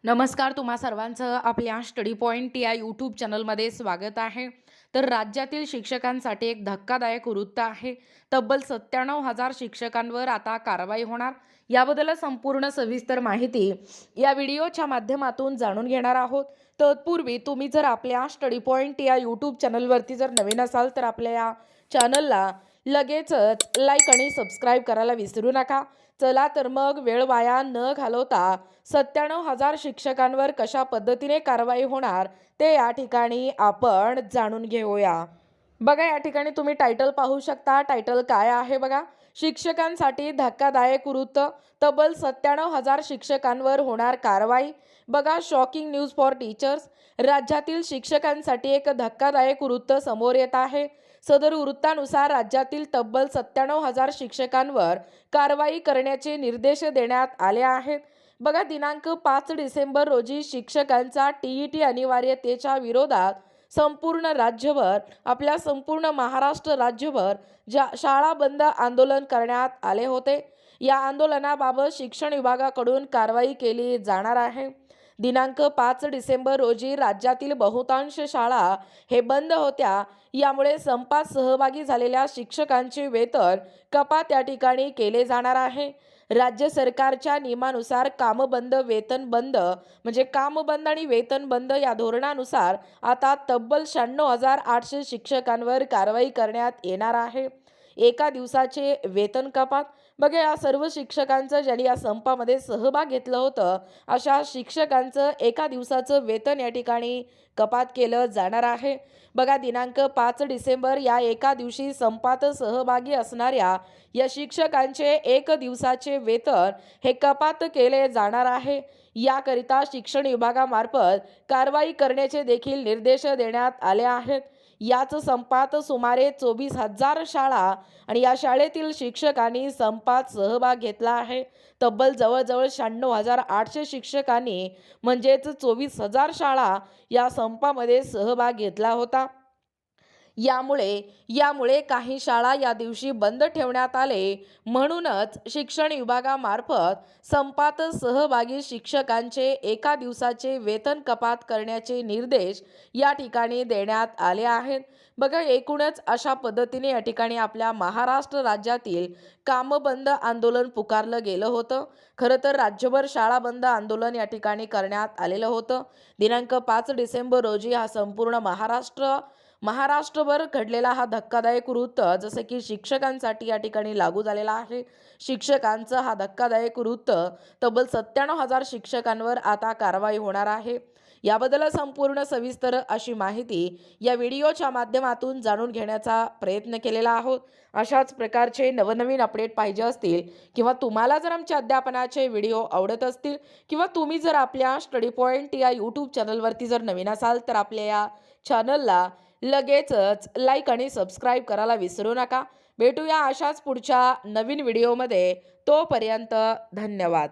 नमस्कार, तुम्हा सर्वांचं आपल्या स्टडी पॉइंट या यूट्यूब चॅनलमध्ये स्वागत आहे. तर राज्यातील शिक्षकांसाठी एक धक्कादायक वृत्त आहे. तब्बल 97,000 शिक्षकांवर आता कारवाई होणार. याबद्दल संपूर्ण सविस्तर माहिती या व्हिडिओच्या माध्यमातून जाणून घेणार आहोत. तत्पूर्वी तुम्ही जर आपल्या स्टडी पॉइंट या यूट्यूब चॅनलवरती जर नवीन असाल तर आपल्या या चॅनलला लगेचच लाईक आणि सबस्क्राईब करायला विसरू नका. चला तर मग वेळ वाया न घालवता 97,000 शिक्षकांवर कशा पद्धतीने कारवाई होणार ते या ठिकाणी आपण जाणून घेऊया. बघा, या ठिकाणी तुम्ही टायटल पाहू शकता. टायटल काय आहे बघा, शिक्षकांसाठी धक्कादायक वृत्त, तब्बल 97,000 शिक्षकांवर होणार कारवाई. बघा, शॉकिंग न्यूज फॉर टीचर्स. राज्यातील शिक्षकांसाठी एक धक्कादायक वृत्त समोर येत आहे. सदर वृत्तानुसार राज्यातील तब्बल 97,000 शिक्षकांवर कारवाई करण्याचे निर्देश देण्यात आले आहेत. बघा, दिनांक 5 डिसेंबर रोजी शिक्षकांचा टीईटी अनिवार्यतेच्या विरोधात संपूर्ण राज्यभर, आपल्या संपूर्ण महाराष्ट्र राज्यभर शाळा बंद आंदोलन करण्यात आले होते. या आंदोलनाबाबत शिक्षण विभागाकडून कारवाई केली जाणार आहे. दिनांक 5 डिसेंबर रोजी राज्यातील बहुतांश शाळा हे बंद होत्या. यामुळे संपात सहभागी झालेल्या शिक्षकांचे वेतन कपात या ठिकाणी केले जाणार आहे. राज्य सरकारच्या नियमानुसार कामबंद वेतन बंद म्हणजे काम बंद आणि वेतन बंद या धोरणानुसार आता तब्बल 96,800 शिक्षकांवर कारवाई करण्यात येणार आहे. एका दिवसाचे वेतन कपात. बघा, या सर्व शिक्षकांचं ज्यांनी या संपामध्ये सहभाग घेतलं होतं अशा शिक्षकांचं एका दिवसाचं वेतन या ठिकाणी कपात केलं जाणार आहे. बघा, दिनांक 5 डिसेंबर या एका दिवशी संपात सहभागी असणाऱ्या या शिक्षकांचे एक दिवसाचे वेतन हे कपात केले जाणार आहे. याकरिता शिक्षण विभागामार्फत कारवाई करण्याचे देखील निर्देश देण्यात आले आहेत. याच संपात सुमारे 24,000 शाळा आणि या शाळेतील शिक्षकांनी संपात सहभाग घेतला आहे. तब्बल जवळजवळ 96,800 शिक्षकांनी म्हणजेच 24,000 शाळा या संपामध्ये सहभाग घेतला होता. यामुळे काही शाळा या दिवशी बंद ठेवण्यात आले. म्हणूनच शिक्षण विभागामार्फत संपात सहभागी शिक्षकांचे एका दिवसाचे वेतन कपात करण्याचे निर्देश या ठिकाणी देण्यात आले आहेत. बघा, एकूणच अशा पद्धतीने या ठिकाणी आपल्या महाराष्ट्र राज्यातील कामबंद आंदोलन पुकारलं गेलं होतं. खरं तर राज्यभर शाळा बंद आंदोलन या ठिकाणी करण्यात आलेलं होतं. दिनांक 5 डिसेंबर रोजी हा संपूर्ण महाराष्ट्रभर घडलेला हा धक्कादायक वृत्त जसं की शिक्षकांसाठी या ठिकाणी लागू झालेला आहे. शिक्षकांचा हा धक्कादायक वृत्त तब्बल 97,000 शिक्षकांवर आता कारवाई होणार आहे. याबद्दल संपूर्ण सविस्तर अशी माहिती या व्हिडिओच्या माध्यमातून जाणून घेण्याचा प्रयत्न केलेला आहोत. अशाच प्रकारचे नवनवीन अपडेट पाहिजे असतील किंवा तुम्हाला जर आमच्या अध्यापनाचे व्हिडिओ आवडत असतील किंवा तुम्ही जर आपल्या स्टडी पॉइंट या यूट्यूब चॅनलवरती जर नवीन असाल तर आपल्या या चॅनलला लगेचच लाईक आणि सबस्क्राईब करायला विसरू नका. भेटूया अशाच पुढच्या नवीन व्हिडिओमध्ये. तोपर्यंत धन्यवाद.